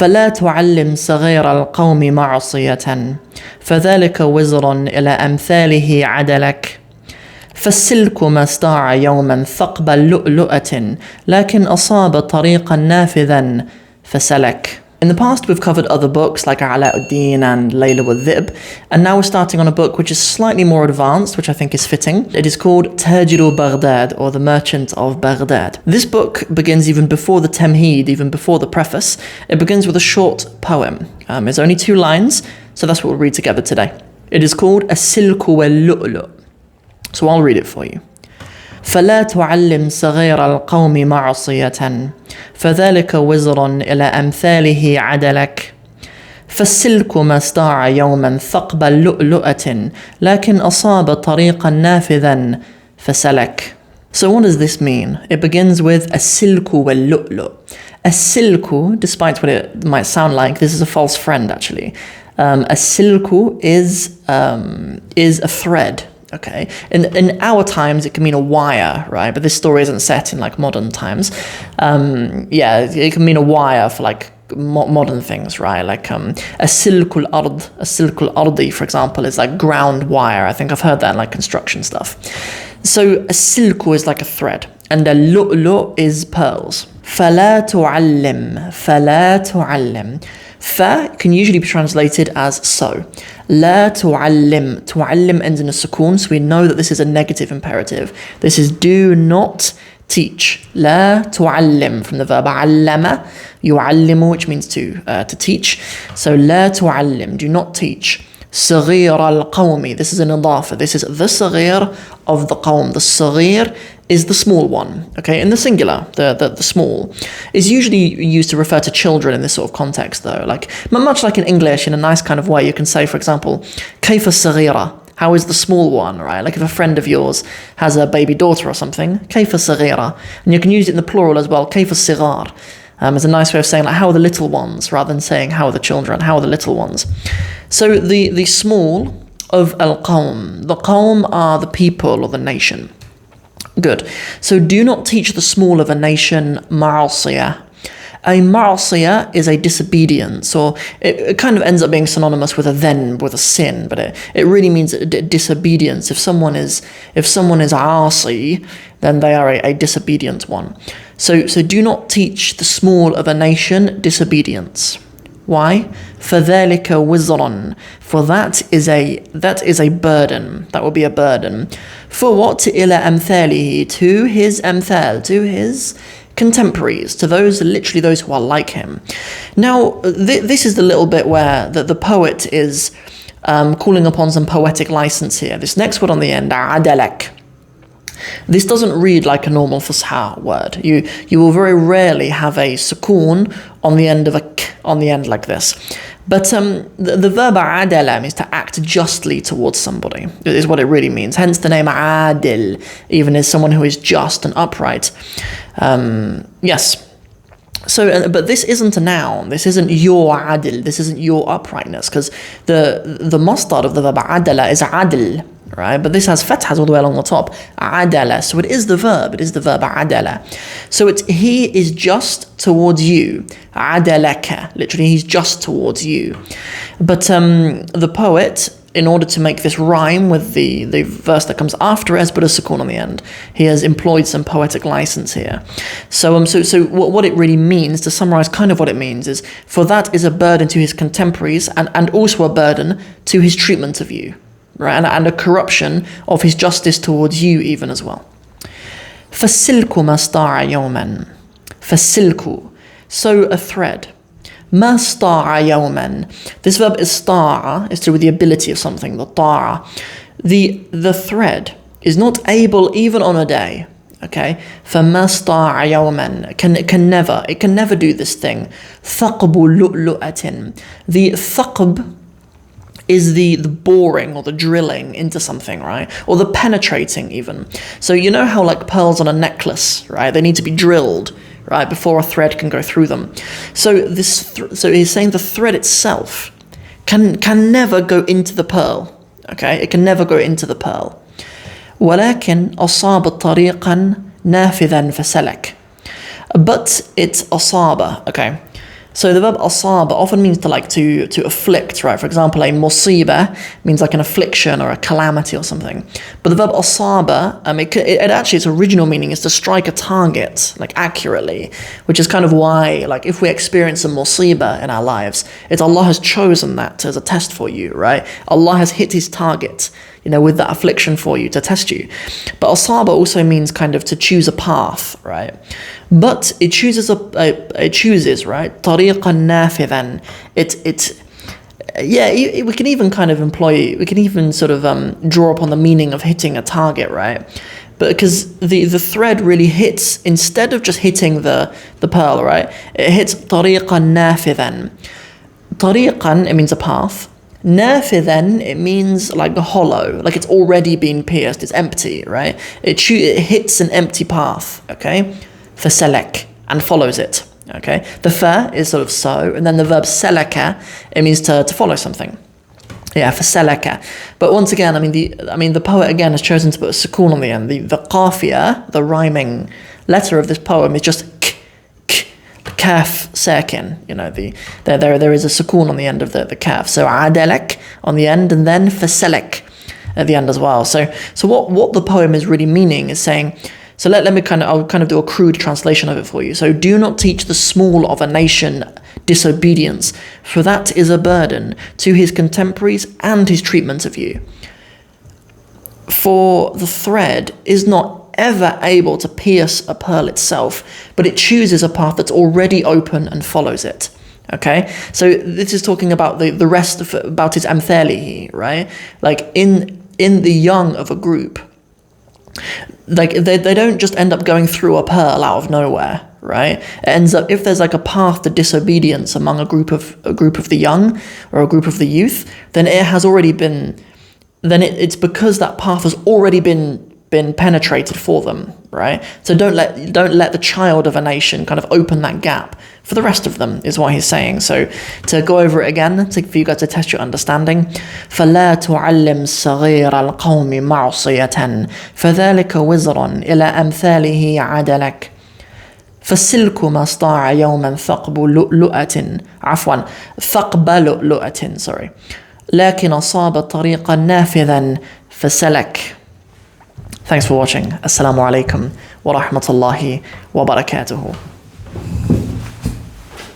فلا تعلم صغير القوم معصية فذلك وزر إلى أمثاله عدلك فالسلك ما استاع يوما ثقب لؤلؤة لكن أصاب طريقا نافذا فسلك. In the past, we've covered other books like Alauddin and Layla wal-Dhib, and now we're starting on a book which is slightly more advanced, which I think is fitting. It is called Taajiru Baghdad, or The Merchant of Baghdad. This book begins even before the Tamheed, even before the preface. It begins with a short poem. It's only 2 lines, so that's what we'll read together today. It is called As-Silku wal-Lu'lu'. So I'll read it for you. فلا تعلم صغير القوم معصية فذلك وزر إلى أمثاله عدلك فالسلك ما استاع يوما ثقب لؤلؤة لكن أصاب طريقا نافذا فسلك. So what does this mean? It begins with السلك واللؤلؤ. السلك, despite what it might sound like, this is a false friend actually. السلك is a thread. Okay, in our times it can mean a wire, right? But this story isn't set in like modern times. It can mean a wire for like modern things, right? Like silkul ardi, for example, is like ground wire. I think I've heard that in like construction stuff. So a silku is like a thread, and a lu'lu is pearls. فلا تعلم. Fa can usually be translated as so. La tu'allim. Tu'allim ends in a sukoon, so we know that this is a negative imperative. This is do not teach. La tu'allim, from the verb allama, yu'allimu, which means to teach. So la tu'allim, do not teach. صغير القوم, this is an idafa. This is the صغير of the qawm. The صغير is the small one, okay, in the singular, the small, is usually used to refer to children in this sort of context though, like much like in English, in a nice kind of way, you can say, for example, كيف الصغيرة, how is the small one, right? Like if a friend of yours has a baby daughter or something, كيف الصغيرة, and you can use it in the plural as well, كيف الصغار, as a nice way of saying like how are the little ones, rather than saying how are the children, how are the little ones. So the small of al-qawm, the qawm are the people or the nation. Good. So do not teach the small of a nation ma'asiyah. A ma'asiyah is a disobedience, or it kind of ends up being synonymous with a dhanb, with a sin, but it really means disobedience. If someone is aasi, then they are a disobedient one. So do not teach the small of a nation disobedience. Why? فَذَلِكَ وِزْرًا, for that is a burden. That will be a burden. For what? إِلَى أَمْثَالِهِ, to his amthal, to his contemporaries, to those who are like him. Now, this is the little bit where the poet is calling upon some poetic license here. This next word on the end, عَدَلَكَ. This doesn't read like a normal fusha word. You will very rarely have a sukoon on the end of a k, on the end like this. But the verb adala means to act justly towards somebody, is what it really means. Hence the name adil, even as someone who is just and upright. Yes. So, but this isn't a noun. This isn't your adil. This isn't your uprightness, because the masdar of the verb adala is adil, right? But this has fathas all the way along the top. Adala. So it is the verb. It is the verb adala. So he is just towards you. Adalaka. Literally, he's just towards you. But the poet, in order to make this rhyme with the verse that comes after it, has put a sukoon on the end. He has employed some poetic license here. So what it really means, to summarize kind of what it means, is for that is a burden to his contemporaries and also a burden to his treatment of you, right? And a corruption of his justice towards you even as well. فَالسِّلْكُ مَا اسْطَاعَ يَوْمًا. فَالسِّلْكُ, so a thread. ما استطاع يوما. This verb istara is to do with the ability of something, the ta'a. The thread is not able even on a day. Okay? فما استطاع يوما. It can never do this thing. ثقب لؤلؤة. The thaqb is the boring or the drilling into something, right? Or the penetrating even. So you know how like pearls on a necklace, right? They need to be drilled, right, before a thread can go through them. So so he's saying the thread itself can never go into the pearl. Okay, it can never go into the pearl. ولكن أصاب طريقا نافذا فسلك. But it's asaba. Okay, So the verb asaba often means to afflict, right? For example, a musibah means like an affliction or a calamity or something. But the verb asaba, it actually, its original meaning is to strike a target, like accurately, which is kind of why, like, if we experience a musibah in our lives, it's Allah has chosen that as a test for you, right? Allah has hit his target, with that affliction for you to test you. But asaba also means kind of to choose a path, right? But it chooses right? طريقا نافذا. We can even kind of we can even sort of draw upon the meaning of hitting a target, right? But because the thread really hits, instead of just hitting the pearl, right? It hits طريقا نافذا. طريقا, it means a path. نافذا, it means like hollow, like it's already been pierced, it's empty, right? It hits an empty path, okay? فسلك, and follows it, okay? The fa is sort of so, and then the verb سلك, it means to follow something. Yeah, فسلك. But once again, the poet again has chosen to put a sukoon on the end. The qafiyah, the rhyming letter of this poem, is just kaf sakin, there is a sukoon on the end of the kaf. So adalak on the end, and then fasalak at the end as well. So what the poem is really meaning is saying, so I'll kind of do a crude translation of it for you. So do not teach the small of a nation disobedience, for that is a burden to his contemporaries and his treatment of you. For the thread is not ever able to pierce a pearl itself, but it chooses a path that's already open and follows it. Okay, so this is talking about the rest of about his amthalihi, right? Like in the young of a group, like they don't just end up going through a pearl out of nowhere, right? It ends up, if there's like a path to disobedience among a group of the young or a group of the youth, then it has already been. Then it's because that path has already been penetrated for them, right? So don't let the child of a nation kind of open that gap for the rest of them, is what he's saying. So to go over it again, for you guys to test your understanding. فَلَا تُعَلِّمْ صَغِيرَ الْقَوْمِ مَعْصِيَةً فَذَلِكَ وِزْرٌ إِلَى أَمْثَالِهِ عَدَلَكَ فَالسِّلْكُ مَا اسْطَاعَ يَوْمًا ثَقْبَ لُؤْلُؤَةٍ sorry. لكن أصاب طريقا نافذا فسلك. Thanks for watching. Assalamu alaikum wa rahmatullahi wa barakatuhu.